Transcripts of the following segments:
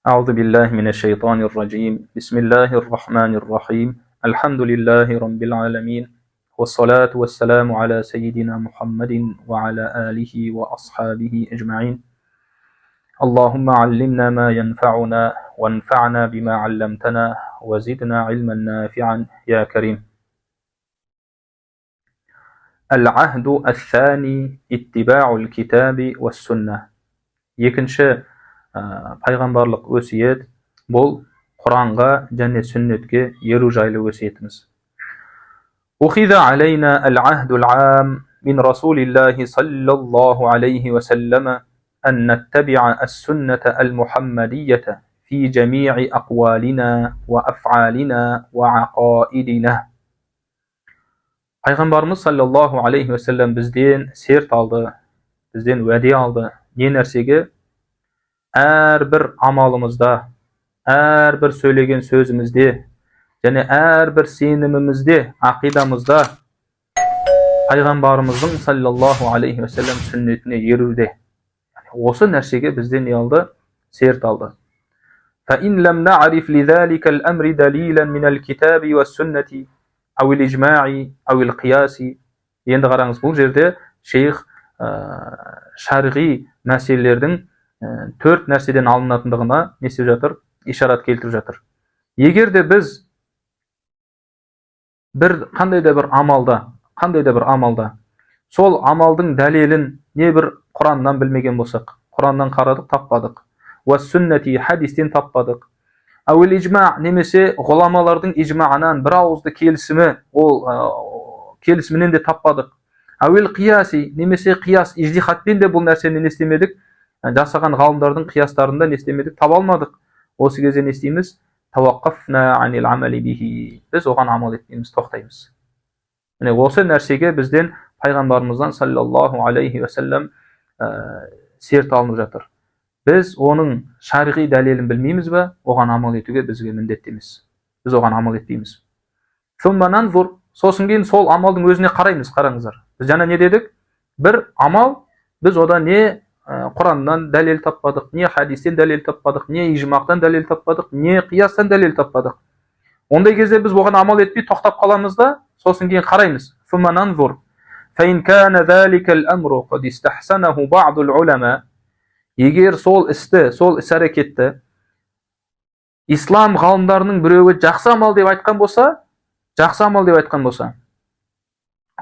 أعوذ بالله من الشيطان الرجيم بسم الله الرحمن الرحيم الحمد لله رب العالمين والصلاة والسلام على سيدنا محمد وعلى آله وأصحابه أجمعين اللهم علمنا ما ينفعنا وانفعنا بما علمتنا وزدنا علما نافعا يا كريم. العهد الثاني اتباع الكتاب والسنة. Екінші пайғамбарлық өсиет бұл Құранға және сүннетке еру жайлы өсиетіміз. أخذ علينا العهد العام من رسول الله صلى الله عليه وسلم أن نتبع السنة المحمدية في جميع أقوالنا وأفعالنا وعقائدنا. Пайғамбарымыз саллаллаху алейхи уассалам бізден серт алды, бізден уәде алды. Не нәрсеге? Әрбір амалымызда, әрбір сөйлеген сөзімізде, және әрбір сенімімізде, ақидамызда пайғамбарымыздың саллаллаху алейхи уассалам сүннетіне еруде. Осы нәрсеге бізден не алды? Серт алды. فَإِنْ لَمْ نَعْرِفْ لِذَلِكَ الْأَمْرِ دَلِيلًا مِنَ الْكِتَابِ وَالسُّنَّةِ أو الإجماع أو القياس. Енді қараңыз, бұл жерде шейх шарғи мәселелердің төрт нәрседен алынатындығына не істеп жатыр? Ишарат келтіріп жатыр. Егер де біз қандай да бір амалда сол амалдың дәлелін не бір Құраннан білмеген болсақ, Құраннан қарадық, таппадық. Уәс-сүннәти, хадистен таппадық. Әуел ижма, немесе ғұламалардың ижмаанан бір ауызды келісімі, ол келісімінен де таппадық. Әуел қияси, немесе қияс, иждихатпен де бұл нәрсені не істемедік? Жасаған ғалымдардың қиястарында не істемедік? Таба алмадық. Осы кезде не істейміз? Таваққафна анил амали бихи. Біз оған амал етпейміз, тоқтаймыз. Осы нәрсеге бізден пайғамбарымыздан саллаллаху алейхи уассалам серт алынып жатыр. Біз оның шарғи дәлелін білмейміз бе, оған амал етуге бізге міндетті емес. Біз оған амал етпейміз. Сосын кейін сол амалдың өзіне қараймыз, қараңыздар. Біз жаңа не дедік? Бір амал, біз одан не Құраннан дәлел таппадық, не хадистен дәлел таппадық, не ижмақтан дәлел таппадық, не қиястан дәлел таппадық. Ондай кезде біз оған амал етпей тоқтап қаламыз да, сосын кейін қараймыз. فَإِنْ كَانَ ذَلِكَ الْأَمْرُ قَدْ اسْتَحْسَنَهُ بَعْضُ الْعُلَمَاء. Егер сол істі, сол іс-әрекетті ислам ғалымдарының біреуі жақсы амал деп айтқан болса,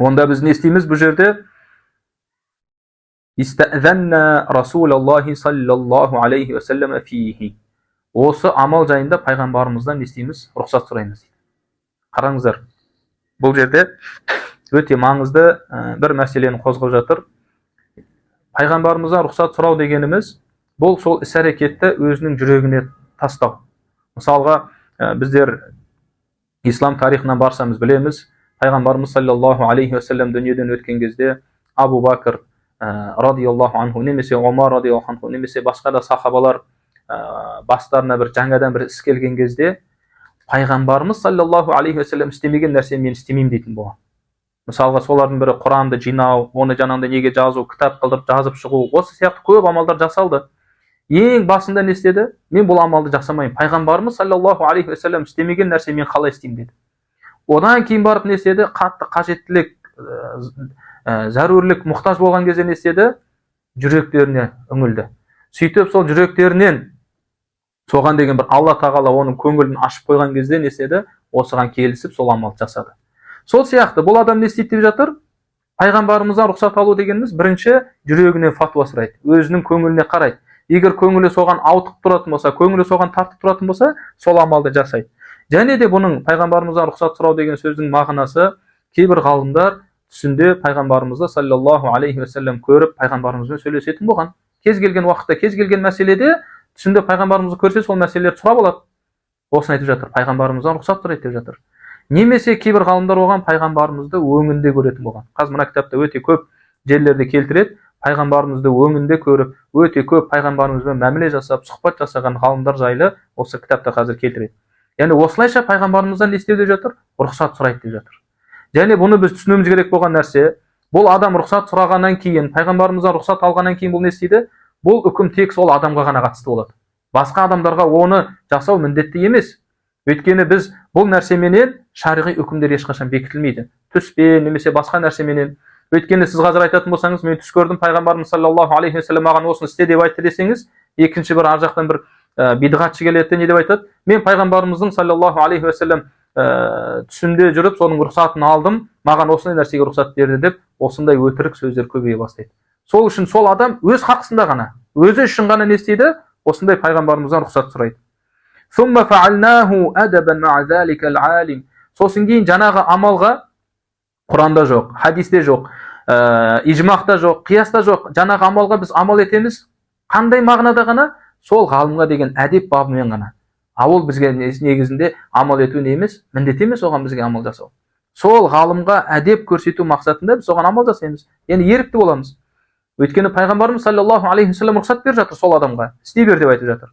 онда біз не істейміз бұл жерде? Истәзәнна Расулаллахи саллаллаху алейхи уассалам фихи. Осы амал жайында пайғамбарымыздан не істейміз? Рұқсат сұраймыз. Қараңыздар, бұл жерде өте маңызды бір мәселені қозғап жатыр. Пайғамбарымыздан рұқсат сұрау дегеніміз, бұл сол іс-әрекетті өзінің жүрегіне тастау. Мысалға, біздер ислам тарихынан барсамыз білеміз, пайғамбарымыз саллаллаху алейхи уассалам дүниеден өткен кезде Абу Бакр радиаллаху анху, немесе Омар радиаллаху анху, немесе басқа да сахабалар бастарына бір жаңадан бір іс келген кезде, пайғамбарымыз саллаллаху алейхи уассалам істемеген нәрсені мен істемеймін дейтін болған. Мысалға, солардың бірі Құранды жинау, оны жаңағыдай неге жазу, кітап қылдырып жазып шығу, осы сияқты көп амалдар жасалды. Ең басында не істеді? Мен бұл амалды жасамаймын. Пайғамбарымыз саллаллаху алейхи уассалам істемеген нәрсе мен қалай істеймін деді. Одан кейін барып не істеді? Қатты қажеттілік, зәрурлік, мұқтаж болған кезде не істеді? Жүректеріне үңілді. Сөйтіп сол жүректерінен соған деген бір Алла тағала оның көңілін ашып қойған кезде не істеді? Осыған келісіп сол амалды жасады. Сол сияқты бұл адам не істейді деп жатыр? Пайғамбарымыздан рұқсат алу дегеніміз, бірінші жүрегіне фатуа сұрайды, өзінің көңіліне қарайды. Егер көңілі соған ауытқып тұратын болса, көңілі соған тартып тұратын болса, сол амалды жасайды. Және де бұның пайғамбарымыздан рұқсат сұрау деген сөздің мағынасы, кейбір ғалымдар түсінде пайғамбарымызды саллаллаху алейхи уассалам көріп, пайғамбарымызбен сөйлесетін болған. Кез келген уақытта, кез келген мәселеде түсінде пайғамбарымызды көрсе, сол мәселелерді сұрап алады. Осыны айтып жатыр, пайғамбарымыздан рұқсат сұрайды деп жатыр. Немесе кейбір ғалымдар оған пайғамбарымызды өңінде көретін болған. Қазір мына кітапта өте көп жерлерде келтіреді, пайғамбарымызды өңінде көріп, өте көп пайғамбарымызбен мәміле жасап, сұхбат жасаған ғалымдар жайлы осы кітапта қазір келтіреді. Яғни осылайша пайғамбарымыздан не істеу деп жатыр? Рұқсат сұрайды деп жатыр. Және бұны біз түсінуіміз керек болған нәрсе, бұл адам рұқсат сұрағаннан кейін, пайғамбарымыздан рұқсат алғаннан кейін бұл не істейді? Бұл үкім тек сол адамға ғана қатысты болады. Басқа адамдарға оны жасау міндетті емес. Өйткені біз бұл нәрсеменен шариғи үкімдер ешқашан бекітілмейді. Түспен немесе басқа нәрсеменен. Өйткені сіз қазір айтатын болсаңыз, мен түс көрдім, пайғамбарымыз саллаллаху алейхи уассалам маған осыны істе деп айтты десеңіз, екінші бір ар жақтан бір бидғатшы келеді, не деп айтады? Мен пайғамбарымыздың саллаллаху алейхи уассалам түсінде жүріп, соның рұқсатын алдым, маған осындай нәрсеге рұқсат берді деп, осындай өтірік сөздер көбейе бастайды. Сол үшін сол адам өз хақысында ғана, өзі үшін ғана не істейді? Осындай пайғамбарымыздан рұқсат сұрайды. Сосын кейін жаңағы амалға Құранда жоқ, хадисте жоқ, ижмақта жоқ, қияста жоқ. Жаңағы амалға біз амал етеміз. Қандай мағынада ғана? Сол ғалымға деген әдеп бабымен ғана. Ол бізге негізінде амал ету не емес, міндет емес оған бізге амал жасау. Сол ғалымға әдеп көрсету мақсатында біз оған амал жасаймыз. Яғни ерікті боламыз. Өйткені пайғамбарымыз саллаллаху алейхи уассалам рұқсат беріп жатыр сол адамға. Істей бер деп айтып жатыр.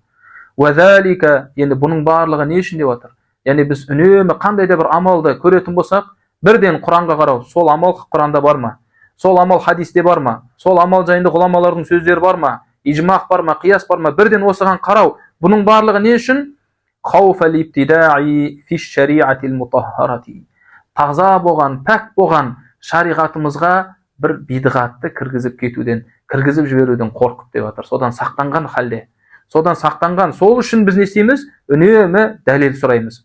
Уәзалика, енді бұның барлығы не үшін деп жатыр? Яғни біз үнемі қандай да бір амалды көретін болсақ, бірден Құранға қарау, сол амал Құранда бар ма? Сол амал хадисте бар ма? Сол амал жайында ғұламалардың сөздері бар ма? Ижмақ бар ма? Қияс бар ма? Бірден осыған қарау. Бұның барлығы не үшін? Таза болған, пәк болған шариғатымызға бір бидғатты кіргізіп кетуден, кіргізіп жіберуден қорқып деп жатыр. Содан сақтанған халде. Содан сақтанған. Сол үшін біз не істейміз? Үнемі дәлел сұраймыз.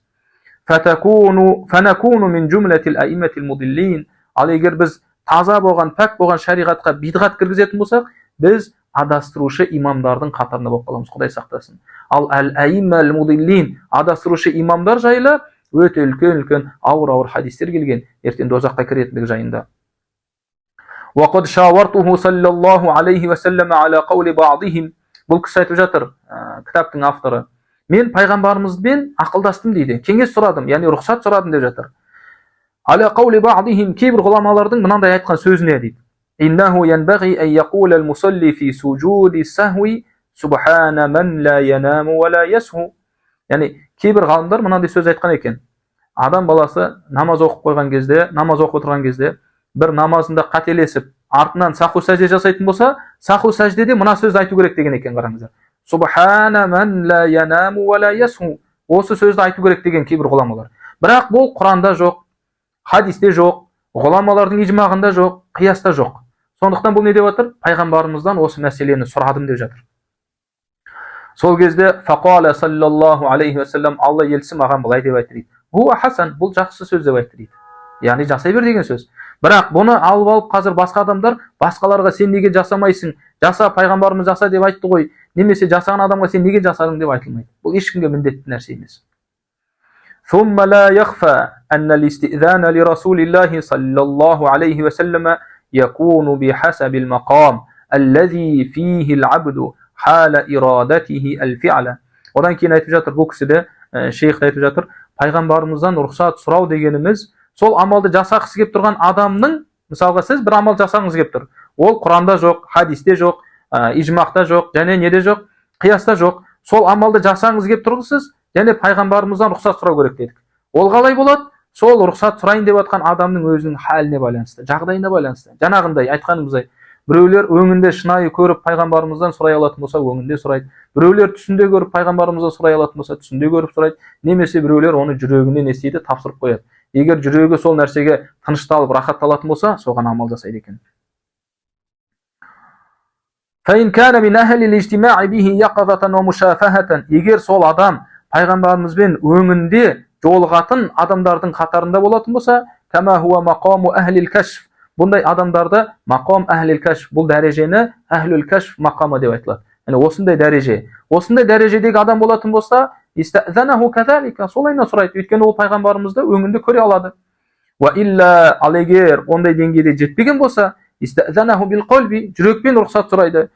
Ал егер біз таза болған, пәк болған шариғатқа бидғат кіргізетін болсақ, біз адастырушы имамдардың қатарында болып қаламыз. Құдай сақтасын. Ал әл-мудиллин, адастырушы имамдар жайлы өте үлкен ауыр хадистер келген, ертең дозаққа кіретіндігі жайында. وقد شاورته صلى الله عليه وسلم على قول بعضهم. Бұл кісі айтып жатыр, кітаптың авторы. Мен пайғамбарымызбен ақылдастым дейді. Кеңес сұрадым, яғни рұқсат сұрадым деп жатыр. Аля қаули баъдихим, кейбір ғұламалардың мынандай айтқан сөзіне дейді. Иннаху янбағи ан яқула ал-мусалли фи суджуди сахви субхана ман ла янаму ва ла ясху. Яғни кейбір ғалымдар мынандай сөз айтқан екен. Адам баласы намаз оқып қойған кезде, намаз оқып отырған кезде, бір намазында қателесіп, артынан саху сәжде жасайтын болса, саху сәждеде мына сөз айту керек деген екен, қараңыздар. Субхана ман ла янаму ва ла ясху. Осы сөзді айту керек деген кейбір ғұламалар. Бірақ бұл Құранда жоқ, хадисте жоқ, ғұламалардың ижмағында жоқ, қияста жоқ. Сондықтан бұл не деп жатыр? Пайғамбарымыздан осы мәселені сұрадым деп жатыр. Сол кезде фақала саллаллаху алейхи уассалам, Алла елшісі маған былай деп айтты дейді. Хуа хасан, бұл жақсы сөз деп айтты дейді. Яғни жасай бер деген сөз. Бірақ бұны алып қазір басқа адамдар басқаларға сен неге жасамайсың? Жаса, пайғамбарымыз жаса деп айтты ғой. Немесе жасаған адамға сен неге жасадың деп айтылмайды. Бұл ешкімге міндетті нәрсе емес. ثم لا يخفى أن الاستئذان لرسول الله صلى الله عليه وسلم يكون بحسب المقام الذي فيه العبد حال إرادته الفعل. Одан кейін айтып жатыр, бұл кісіде шейх айтып жатыр, пайғамбарымыздан рұқсат сұрау дегеніміз сол амалды жасағысы келіп тұрған адамның, мысалға сіз бір амал жасағыңыз келіп тұр. Ол Құранда жоқ, хадисте жоқ, ижмақта жоқ, және неде жоқ, қияста жоқ. Сол амалды жасағыңыз келіп тұрсыз, және пайғамбарымыздан рұқсат сұрау керек дедік. Ол қалай болады? Сол рұқсат сұрайын деп жатқан адамның өзінің халіне байланысты, жағдайына байланысты. Жаңағындай айтқанымыздай, біреулер өңінде шынайы көріп пайғамбарымыздан сұрай алатын болса, өңінде сұрайды. Біреулер түсінде көріп пайғамбарымыздан сұрай алатын болса, түсінде көріп сұрайды. Немесе біреулер оны жүрегіне не істейді, тапсырып қояды. Егер жүрегі сол нәрсеге тынышталып, рахатталатын болса, соған амал жасайды екен. Егер сол адам пайғамбарымызбен өңінде жолығатын адамдардың қатарында болатын болса, бұндай адамдарды мақам әхлил кашф, бұл дәрежені әхлил кашф мақамы деп айтылады. Яғни осындай дәреже. Осындай дәрежедегі адам болатын болса, солайына сұрайды. Өйткені ол пайғамбарымызды өңінде көре алады. Ал егер ондай деңгейде жетпеген болса, жүрекпен рұқсат сұрайды.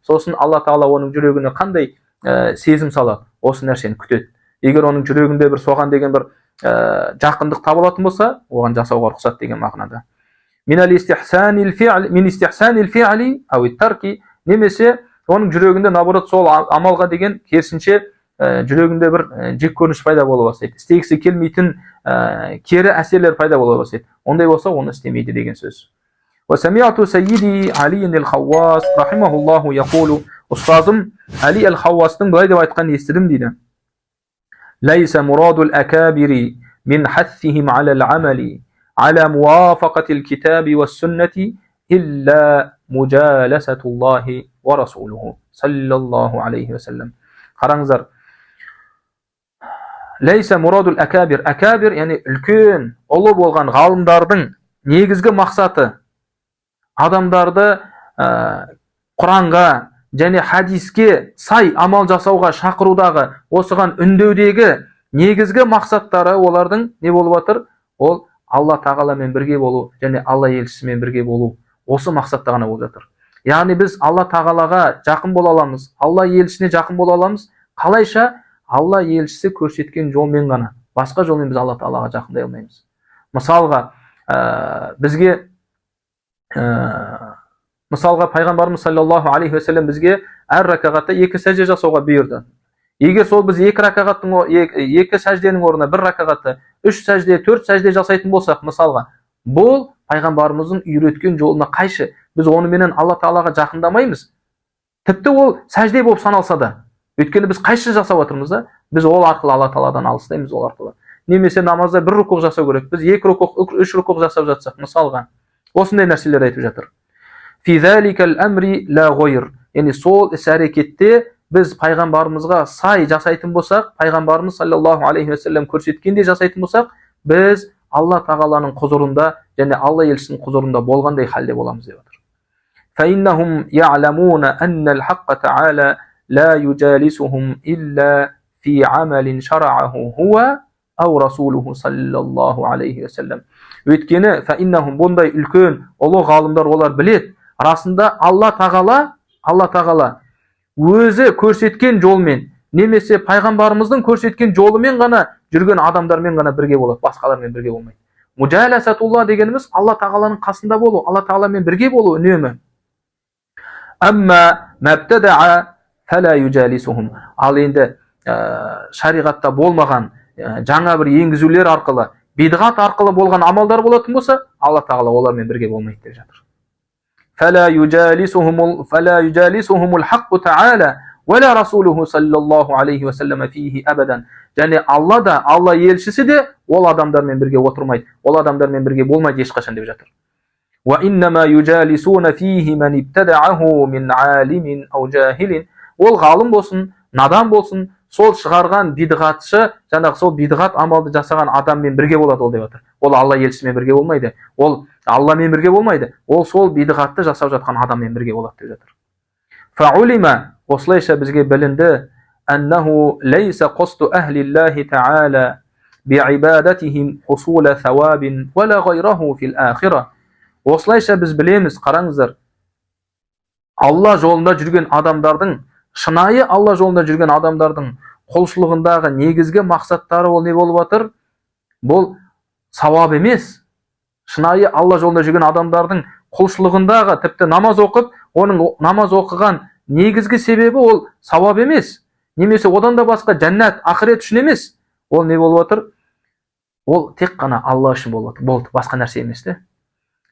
Сосын Алла Тағала оның жүрегіне қандай сезім салады, осы нәрсені күтеді. Егер оның жүрегінде бір соған деген бір жақындық табылатын болса, оған жасауға рұқсат деген мағынада. Немесе оның жүрегінде наоборот сол амалға деген керісінше жүрегінде бір жек көрініш пайда бола бастайды. Істегісі келмейтін кері әсерлер пайда бола бастайды. Ондай болса, оны істемейді деген сөз. وسمعت سيدي علي الخواص رحمه الله يقول أستاذم علي الخواصтың былай деп айтқанын естідім дейді. ليس مراد الأكابر من حثهم على العمل على موافقة الكتاب والسنة إلا مجالسة الله ورسوله صلى الله عليه وسلم. Қараңыздар. ليس مراد الأكابر. أكابر яғни үлкен, ұлы болған ғалымдардың негізгі мақсаты адамдарды Құранға және хадиске сай амал жасауға шақырудағы, осыған үндеудегі негізгі мақсаттары олардың не болып жатыр? Ол Алла тағаламен бірге болу және Алла елшісімен бірге болу. Осы мақсатта ғана болып жатыр. Яғни біз Алла тағалаға жақын бола аламыз, Алла елшісіне жақын бола аламыз. Қалайша? Алла елшісі көрсеткен жолмен ғана. Басқа жолмен біз Алла тағалаға жақындай алмаймыз. Мысалға, пайғамбарымыз саллаллаху алейхи вассалам бізге әр ракағатта 2 сәжде жасауға бұйырды. Егер сол біз 2 сәжденің орнына 1 ракағатта 3 сәжде, 4 сәжде жасайтын болсақ, мысалға, бұл пайғамбарымыздың үйреткен жолына қайшы? Біз онымен Алла тағалаға жақындамаймыз. Тіпті ол сәжде болып саналса да, өйткені біз қайшы жасап отырмыз да, біз ол арқылы Алла тағаладан алыстаймыз ол арқылы. Немесе намазда 1 рукуқ жасау керек, біз 2 рукуқ, 3 рукуқ жасап жатсақ, мысалға, осындай нәрселер айтып жатыр. Фи заликал амри ла гойр. Яғни сол іс-әрекетте біз пайғамбарымызға сай жасайтын болсақ, пайғамбарымыз саллаллаху алейхи вассалам көрсеткендей жасайтын болсақ, біз Алла тағаланың құзырында және Алла елшісінің құзырында болғандай халде боламыз деп отыр. فإنهم يعلمون أن الحق تعالى لا يجالسهم إلا في عمل شرعه هو أو رسوله صلى الله عليه وسلم. Өйткені فإنهم бұндай үлкен ұлы ғалымдар олар білет. Расында Алла тағала өзі көрсеткен жолмен, немесе пайғамбарымыздың көрсеткен жолымен ғана жүрген адамдармен ғана бірге болады, басқалармен бірге болмайды. Мужаласатулла дегеніміз Алла тағаланың қасында болу, Алла тағаламен бірге болу үнемі. Амма мабтада'a фала южалисухум. Ал енді шариғатта болмаған жаңа бір енгізулер арқылы, бидғат арқылы болған амалдар болатын болса, Алла тағала олармен бірге болмайды деп жатыр. فلا يجالسهم الحق تعالى ولا رسوله صلى الله عليه وسلم فيه أبدا. Және Алла да, Алла елшісі де ол адамдармен бірге отырмайды, ол адамдармен бірге болмайды ешқашан деп жатыр. وإنما يجالسون فيه من ابتدعه من عالم أو جاهل. Ол ғалым болсын, надан болсын, сол шығарған бидғатшы, жаңағы сол бидғат амалды жасаған адаммен бірге болады ол деп жатыр. Ол Алла елшісімен бірге болмайды. Ол Алламен бірге болмайды. Ол сол бидғатты жасап жатқан адаммен бірге болады деп жатыр. Фаулима, осылайша бізге білінді, аннаху лейса қосту ахлиллахи та'ала би'ибадатихим хусула thawabin вала гайраху фил ахира. Осылайша біз білеміз, қараңыздар, Алла жолында жүрген адамдардың, шынайы Алла жолында жүрген адамдардың құлшылығындағы негізгі мақсаттары ол не болып жатыр? Бұл сауап емес. Шынайы Алла жолында жүрген адамдардың құлшылығындағы, тіпті намаз оқып, оның намаз оқыған негізгі себебі ол сауап емес. Немесе одан да басқа жәннат, ақырет үшін емес. Ол не болып жатыр? Ол тек қана Алла үшін болып жатыр. Болды, басқа нәрсе емес те.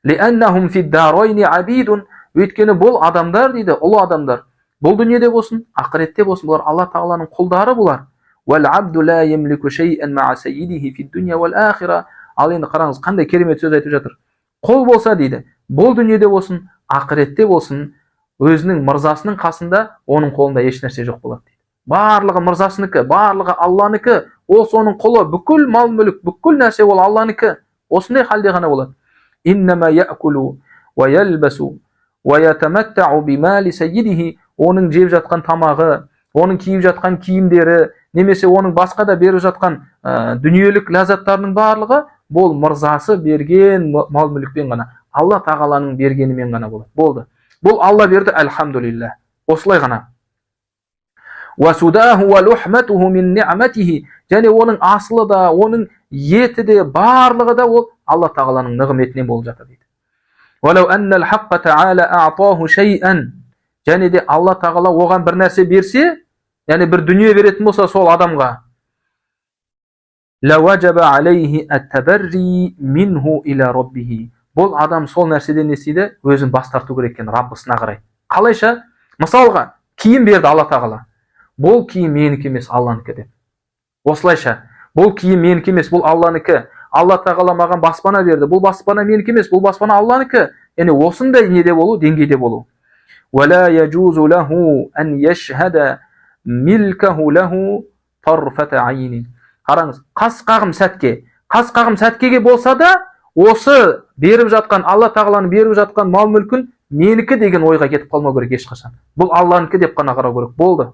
Лианнахум фиддарайни абидун. Өйткені бұл адамдар дейді, ұлы адамдар. Бұл дүниеде болсын, ақыретте болсын, бұлар Алла тағаланың құлдары бұлар. Вал абду ла ямлику шай'ан ма'a саййидихи фид дуnya вал ахира. Ал енді қараңыз, қандай керемет сөз айтып жатыр. Құл болса дейді, бұл дүниеде болсын, ақыретте болсын, өзінің мырзасының қасында оның қолында еш нәрсе жоқ болады дейді. Барлығы мырзасынікі, барлығы Алланыкі, ол соның құлы, бүкіл мал мүлік, бүкіл нәрсе ол Алланыкі. Осындай халде ғана болады. Иннама я'кулу ва ялбасу ва ятаматтау бимали саййидихи. Оның жеп жатқан тамағы, оның киіп жатқан киімдері, немесе оның басқа да беріп жатқан дүниелік ләззаттарының барлығы бұл мырзасы берген мал мүлікпен ғана, Алла тағаланың бергенімен ғана болады. Болды. Бұл Алла берді, әлхамдулилля. Осылай ғана. Васудаху ва лухматуху мин ни'матихи. Және оның асылы да, оның еті де, барлығы да ол Алла тағаланың нығметінен болып жатыр дейді. Валау аннал хаққа та'ала а'таху шай'ан. Және де Алла тағала оған бір нәрсе берсе, яғни бір дүние беретін болса сол адамға, лаваджаба алейхи ат-табарри минху иля раббихи. бұл адам сол нәрседен не істейді? Өзін бас тарту керек екен Раббысына қарай. Қалайша? Мысалға, киім берді Алла тағала. Бұл киім менікі емес, Алланікі деп. Осылайша, бұл киім менікі емес, бұл Алланікі. Алла тағала маған баспана берді. Бұл баспана менікі емес, бұл баспана Алланікі. Яғни осындай неде болу, деңгейде болу. ولا يجوز له أن يشهد ملكه له طرفة عين. Қараңыз, қас қағым сәткеге болса да, осы беріп жатқан, Алла тағаланың беріп жатқан мал мүлкін менікі деген ойға кетіп қалмау керек ешқашан. Бұл Алланікі деп қана қарау керек. Болды.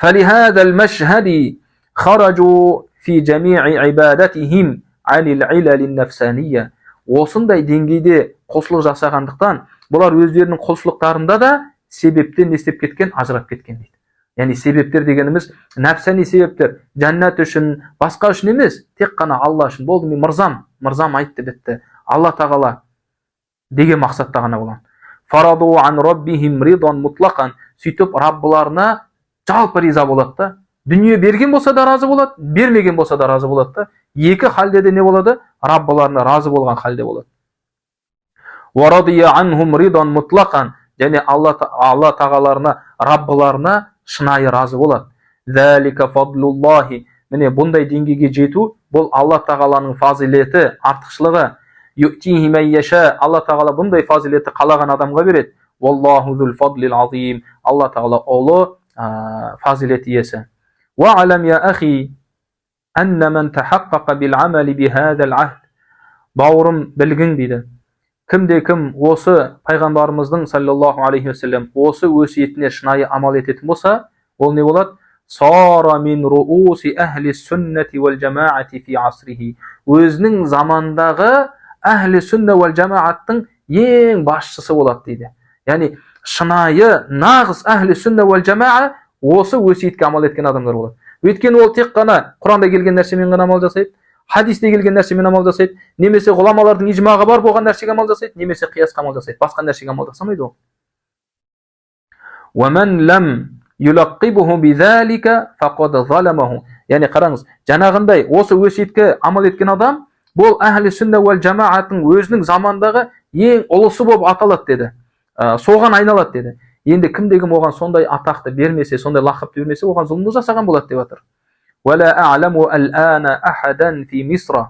فلهذا المشهد خرجوا في جميع عبادتهم عن العلل النفسانية. Осындай деңгейде құлшылық жасағандықтан, бұлар өздерінің құлшылықтарында да себептен не істеп кеткен, ажырап кеткен дейді. Яғни себептер дегеніміз нәпсани себептер, жәннат үшін, басқа үшін емес, тек қана Алла үшін. Болды, мен мырзам айтты бітті. Алла тағала деген мақсатта ғана болған. Фараду ан раббихим ридан мутлақан. Сөйтіп Раббыларына жалпы риза болады да. Дүние берген болса да разы болады, бермеген болса да разы болады да. Екі халде де не болады? Раббыларына разы болған халде болады. Варадия анхум ридан мутлақан. Және Алла тағаларына, Раббыларына шынайы разы болады. Залика фадлуллахи. Міне бұндай деңгейге жету, бұл Алла тағаланың фазилеті, артықшылығы. Ю'тихи ман яша. Алла тағала бұндай фазилетті қалаған адамға береді. Валлаху зул фадлил азим. Алла тағала ұлы фазилет иесі. Ва'алам я ахи анна ман тахаққақа бил амали би хазал ахд. Бауырым, білгің дейді. Кім осы пайғамбарымыздың саллаллаху алейхи вассалам осы өсиетіне шынайы амал ететін болса, ол не болады? Сара мин рууси ахли сүннати вал жамаати фи асрихи. Өзінің замандағы ахли сүнна вал жамааттың ең басшысы болады дейді. Яғни шынайы нағыз ахли сүнна вал жамаа осы өсиетке амал еткен адамдар болады. Өйткені ол тек қана Құранда келген нәрсемен ғана амал жасайды, хадисте келген нәрсемен амал жасайды, немесе ғұламалардың ижмағы бар болған нәрсеге амал жасайды, немесе қиясқа амал жасайды, басқа нәрсеге амал жасамайды ол. وَمَنْ لَمْ يُلَقِّبُهُ بِذَلِكَ فَقَدْ ظَلَمَهُ. Яғни қараңыз, жаңағындай осы өсиетке амал еткен адам, бұл әхли сүнна уәл жамааттың өзінің замандағы ең ұлысы болып аталады деді. Соған айналады деді. Енді кімде-кім оған сондай атақты бермесе, сондай лақапты бермесе, оған зұлымдық жасаған болады деп жатыр. وَلَا أَعْلَمُ الْآنَ أَحَدًا فِي مِصْرَ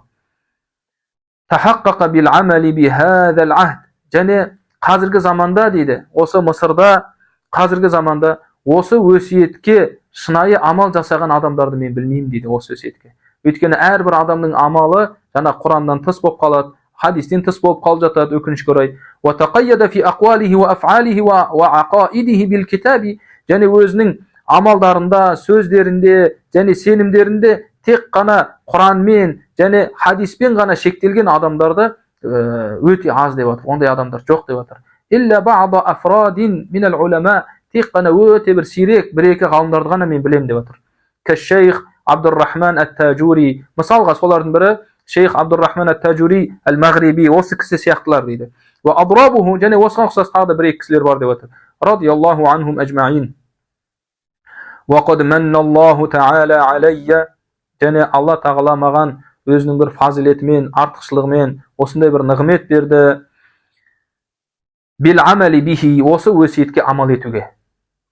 تَحَقَّقَ بِالْعَمَلِ بِهَذَا الْعَهْدِ. Және қазіргі заманда дейді, осы Мысырда қазіргі заманда осы өсиетке шынайы амал жасаған адамдарды мен білмеймін дейді, осы өсиетке. Өйткені әрбір адамның амалы жаңа Құраннан тыс болып қалады, хадистен тыс болып қалып жатады, өкінішке орай. وَتَقَيَّدَ فِي أَقْوَالِهِ وَأَفْعَالِهِ وَعَقَائِدِهِ بِالْكِتَابِ. Және өзінің амалдарында, сөздерінде және сенімдерінде тек қана Құранмен және хадиспен ғана шектелген адамдарды өте аз деп жатыр. Ондай адамдар жоқ деп жатыр. Илля бa'да афрадин минал улама. Тек қана өте бір сирек, бір-екі ғалымдарды ғана мен білемін деп жатыр. Кашейх Абдуррахман ат-Таджури. Мысалға солардың бірі Шейх Абдуррахман ат-Таджури ал-Мағриби, осы кісі сияқтылар дейді. Ва адрабуху, және осыған ұқсас тағы да бір-екі кісілер бар деп жатыр. Радияллаху анхум ажмаин. وَقَدْ مَنَّ اللَّهُ تَعَالَى عَلَيَّ. Және Алла тағала маған өзінің бір фазилетімен, артықшылығымен осындай бір нығмет берді. Бил амали бихи, осы өсиетке амал етуге.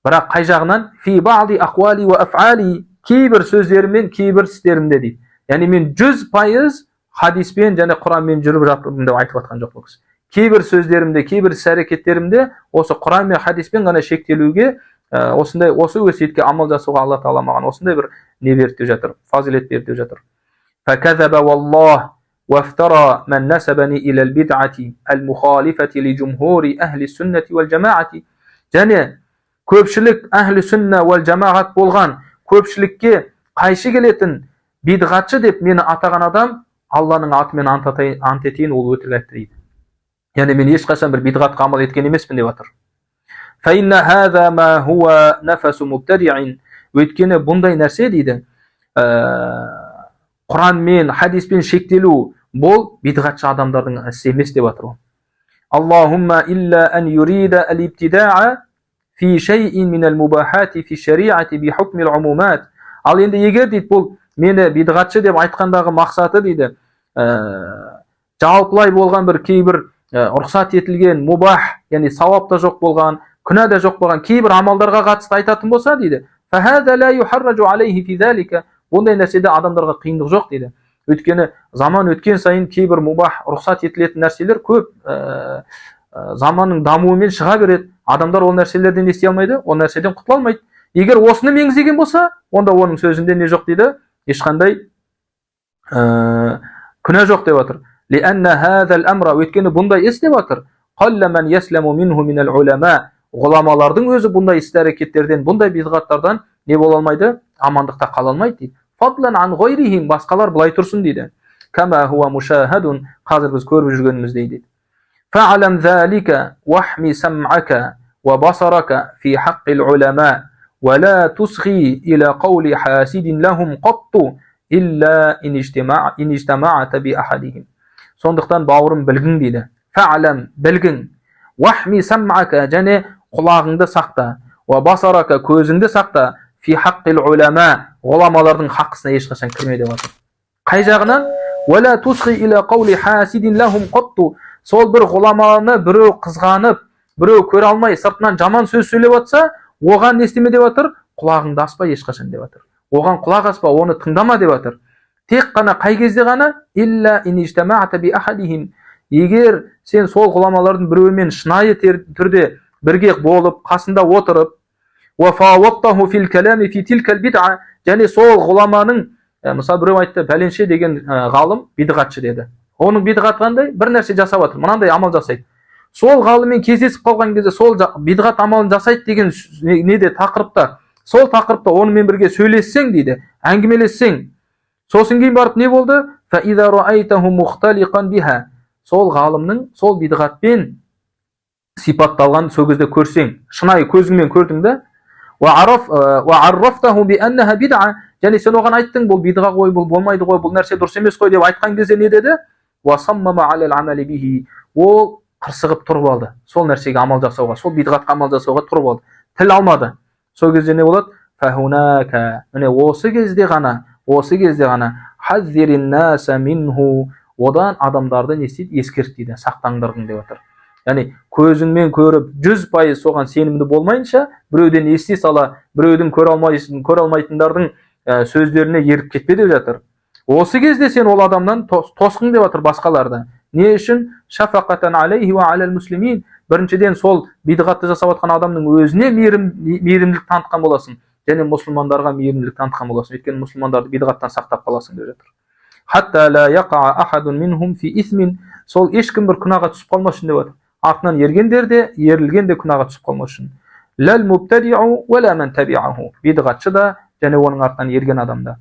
Бірақ қай жағынан? Фи ба'ди ақвали ва аф'али, кейбір сөздеріммен, кейбір істерімде дейді. Яғни мен 100% хадиспен және Құранмен жүріп жатырмын деп айтып жатқан жоқ бұл кісі. Кейбір сөздерімде, кейбір іс-әрекеттерімде осы Құран мен хадиспен ғана шектелуге, осындай осы өсиетке амал жасауға Алла тағала маған осындай бір не берді деп жатыр, фазилет берді деп жатыр. فَكَذَبَ وَاللَّهُ وَافْتَرَى مَنْ نَسَبَنِي إِلَى الْبِدْعَةِ الْمُخَالِفَةِ لِجُمْهُورِ أَهْلِ السُنَّةِ وَالْجَمَاعَةِ. Және көпшілік әхлі сүнна уәл жамағат болған, көпшілікке қайшы келетін бидғатшы деп мені атаған адам, Алланың атымен ант етейін, ол өтірік айтты дейді. Яғни мен ешқашан бір бидғатқа амал еткен емеспін деп жатыр. فَإِنَّ هَذَا مَا هُوَ نَفَسُ مُبْتَدِعٍ. Өйткені бұндай нәрсе дейді, Құранмен, хадиспен шектелу, бұл бидғатшы адамдардың ісі емес деп жатыр. Аллахумма илля ан юрида ал-ибтида'a фи шай'ин min al-mubahati fi shari'ati bi hukm al-umumat. Ал енді егер дейді бұл мені бидғатшы деп айтқандағы мақсаты дейді, жалпылай болған бір кейбір рұқсат етілген мубах, яғни сауап та жоқ болған, күнә да жоқ болған кейбір амалдарға қатысты айтатын болса дейді, бұндай нәрседе адамдарға қиындық жоқ дейді. Өйткені заман өткен сайын кейбір мубах, рұқсат етілетін нәрселер көп заманның дамуымен шыға береді. Адамдар ол нәрселерден ести алмайды, ол нәрседен құтыла алмайды. Егер осыны меңзеген болса, онда оның сөзінде не жоқ дейді? Ешқандай күнә жоқ деп жатыр. Өйткені бұндай іс деп жатыр. Ғұламалардың өзі бұндай іс-әрекеттерден, бұндай бидғаттардан не бола алмайды? Амандықта қала алмайды дейді. Басқалар былай тұрсын дейді. Қазір біз көріп жүргеніміздей дейді. فَعْلَمْ ذَلِكَ وَحْمِ سَمْعَكَ وَبَصَرَكَ فِي حَقِّ الْعُلَمَاءِ وَلَا تُصْغِي إِلَى قَوْلِ حَاسِدٍ لَهُمْ قَطُّ إِلَّا إِنِ اجْتَمَعْتَ بِأَحَدِهِمْ. Сондықтан бауырым білгін дейді. فَعْلَمْ білгін. وَحْمِ سَمْعَكَ және құлағыңды сақта. وَبَصَرَكَ көзіңді сақта. فِي حَقِّ الْعُلَمَاءِ ғұламалардың хаққысына ешқашан кірме деп жатыр. Қай жағынан? وَلَا تُصْغِي إِلَى قَوْلِ حَاسِدٍ لَهُمْ قَطُّ. Сол бір ғұламаны біреу қызғанып, біреу көре алмай, сыртынан жаман сөз сөйлеп жатса, оған не істеме деп жатыр? Құлағыңды аспа ешқашан деп жатыр. Оған құлақ аспа, оны тыңдама деп жатыр. Тек қана қай кезде ғана? Илля инижтама'та би ахадихим. Егер сен сол ғұламалардың біреуімен шынайы түрде бірге болып, қасында отырып, ва фаваттаху фил калами фи тилкал бид'a, және сол ғұламаның, мысалы біреу айтты, пәленше деген ғалым бидғатшы деді. Оның бидғат қандай? Бір нәрсе жасап жатыр, мынандай амал жасайды. Сол ғалыммен кездесіп қалған кезде сол бидғат амалын жасайды деген неде тақырыпта, сол тақырыпта онымен бірге сөйлессең дейді, әңгімелессең, сосын кейін барып не болды? فَإِذَا رَأَيْتَهُ مُخْتَلِقًا بِهَا. Сол ғалымның сол бидғатпен сипатталған сол кезде көрсең, шынайы көзіңмен көрдің да, وَعَرَّفْتَهُ بِأَنَّهَا بِدْعَةٌ. Және сен оған айттың, бұл бидға ғой, бұл болмайды ғой, бұл нәрсе дұрыс емес қой деп айтқан кезде не деді? وَصَمَّمَ عَلَى الْعَمَلِ بِهِ. Ол қырсығып тұрып алды. Сол нәрсеге амал жасауға, сол бидғатқа амал жасауға тұрып алды. Тіл алмады. Сол кезде не болады? فَهُنَاكَ. Міне осы кезде ғана حَذِّرِ النَّاسَ مِنْهُ. Одан адамдарды не істейді? Ескерт дейді, сақтаңдырдың деп отыр. Яғни көзіңмен көріп 100% соған сенімді болмайынша, біреуден ести сала, біреудің көре алмайтындардың сөздеріне еріп кетпе деп жатыр. Осы кезде сен ол адамнан тосқың деп жатыр басқаларды. Не үшін? Шафақатан алейхи ва алал муслимин. Біріншіден сол бидғатты жасап жатқан адамның өзіне мейірімділік танытқан боласың, және мұсылмандарға мейірімділік танытқан боласың. Өйткені мұсылмандарды бидғаттан сақтап қаласың деп жатыр. Хатта ла яқа ахадун минхум фи исмин. Сол ешкім бір күнәға түсіп қалмас үшін деп жатыр. Артынан ергендер де, ерілген де күнәға түсіп қалмас үшін. Лал мубтадиу ва ла ман таби'аху. Бидғатшы да және оның артынан ерген адам да.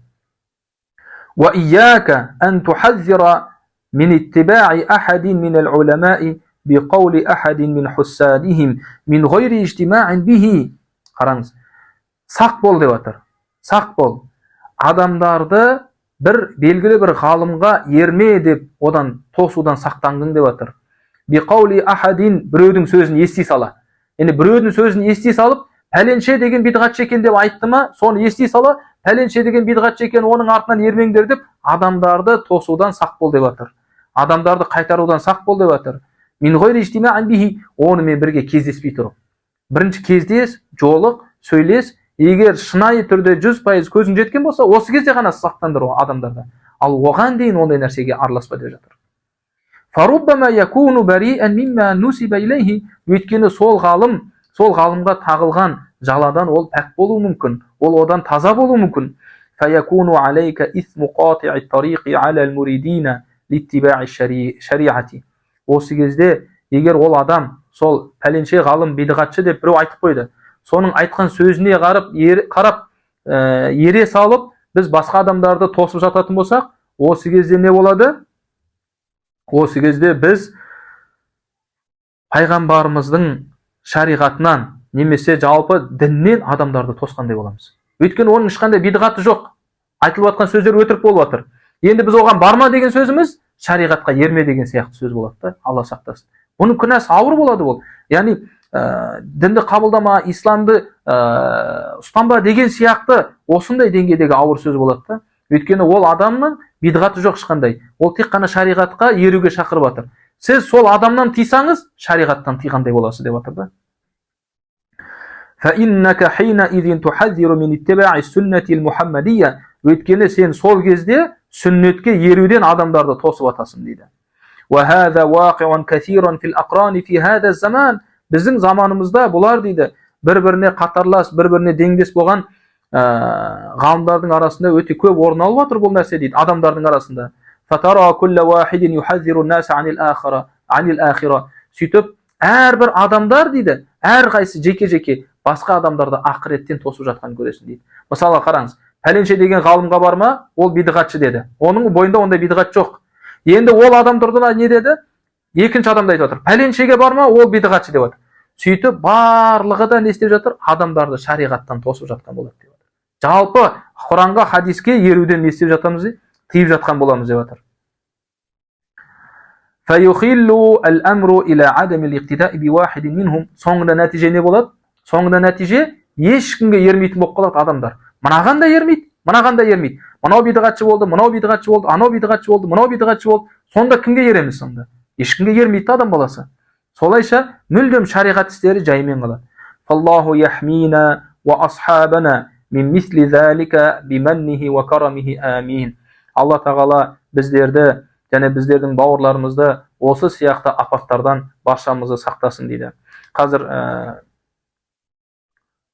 Ва ияка ан тухаззира min ittiba'i ahadin min al-ulama'i bi qawli ahadin min hussadihim min ghayri ijtima'in bihi. Қараңыз. Сақ бол деп жатыр. Сақ бол. Адамдарды бір белгілі бір ғалымға ерме деп одан тосудан сақтандың деп жатыр. Би qawli ahadin, біреудің сөзін ести сала. Яғни біреудің сөзін ести салып, пәленше деген бидғатшы екен деп айтты ма, соны ести сала, пәленше деген бидғатшы екен, оның артынан ермеңдер деп адамдарды тосудан сақ бол деп жатыр. Адамдарды қайтарудан сақ бол деп жатыр. Min ghayri ijtima'in bihi. Онымен бірге кездеспей тұрып. Бірінші кездес, жолық, сөйлес. Егер шынайы түрде 100% көзің жеткен болса, осы кезде ғана сақтандыру адамдарды. Ал оған дейін ондай нәрсеге араласпа деп жатыр. Farubbama yakunu bari'an mimma nusiba ilayhi. Өйткені сол ғалымға тағылған жаладан ол пәк болуы мүмкін. Ол одан таза болуы мүмкін. Fayakunu alayka ithmu qati'i at-tariqi 'ala al-muridina littibaa'i shari'ati. Осы кезде егер ол адам сол пәленше ғалым бидғатшы деп біреу айтып қойды, соның айтқан сөзіне қарап ере салып біз басқа адамдарды тосып жататын болсақ, осы кезде не болады? Осы кезде біз пайғамбарымыздың шариғатынан немесе жалпы діннен адамдарды тосқандай боламыз. Өйткені оның ешқандай бидғаты жоқ. Айтылып жатқан сөздер өтірік болып жатыр. Енді біз оған барма деген сөзіміз шариғатқа ерме деген сияқты сөз болады да, Алла сақтасын. Оның күнәсі ауыр болады ол. Яғни дінді қабылдама, исламды ұстанба деген сияқты осындай деңгейдегі ауыр сөз болады да. Өйткені ол адамның бидғаты жоқ ешқандай. Ол тек қана шариғатқа еруге шақырып жатыр. Сіз сол адамнан тыйсаңыз, шариғаттан тыйғандай боласыз деп жатыр да. فَإِنَّكَ حِينَئِذٍ تُحَذِّرُ مِنِ اتِّبَاعِ السُنَّةِ الْمُحَمَّدِيَّةِ. Өйткені сен сол кезде сүннетке еруден адамдарды тосып атасың дейді. وَهَذَا وَاقِعٌ كَثِيرٌ فِي الْأَقْرَانِ فِي هَذَا الزَّمَانِ. Біздің заманымызда бұлар дейді, бір-біріне қатарлас, бір-біріне деңдес болған ғалымдардың арасында өте көп орын алып отыр бұл нәрсе дейді, адамдардың арасында. فَتَرَى كُلَّ وَاحِدٍ يُحَذِّرُ النَّاسَ عَنِ الْآخِرَةِ. Сөйтіп, әрбір адамдар дейді, әрқайсы жеке-жеке басқа адамдарды ақыреттен тосып жатқан көресің дейді. Мысалы қараңыз, пәленше деген ғалымға барма, ол бидғатшы деді. Оның бойында ондай бидғат жоқ. Енді ол адам тұрды не деді? Екінші адамды айтып отыр. Пәленшеге барма, ол бидғатшы деп отыр. Сөйтіп, барлығы да не істеп жатыр? Адамдарды шариғаттан тосып жатқан болады деп отыр. Жалпы Құранға, хадиске еруден не істеп жатамыз дейді? Тыйып жатқан боламыз деп отыр. فَيُخِلُّ الْأَمْرُ إِلَى عَدَمِ الْإِقْتِدَاءِ بِوَاحِدٍ مِنْهُمْ. Соңында нәтиже не болады? Соңында нәтиже ешкімге ермейтін болып қалады адамдар. Мынаған да ермейді, мынаған да ермейді. Мынау бидғатшы болды, мынау бидғатшы болды, анау бидғатшы болды, мынау бидғатшы болды. Сонда кімге ереміз сонда? Ешкімге ермейді адам баласы. Солайша мүлдем шариғат істері жаймен қалады. فَاللَّهُ يَحْمِينَا وَأَصْحَابَنَا مِنْ مِثْلِ ذَلِكَ بِمَنِّهِ وَكَرَمِهِ آمين. Алла тағала біздерді және біздердің бауырларымызды осы сияқты апаттардан баршамызды сақтасын дейді. Қазір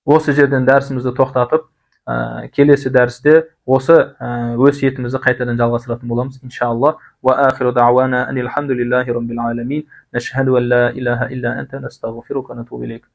осы жерден дәрісімізді тоқтатып, келесі дәрісте осы өсиетімізді қайтадан жалғастыратын боламыз иншалла. Ва ахиру дa'wana анил хамдулиллахи rabbil alamin. Нашхаду ан ла илаха илля анта настағфирука ва натубу илейк.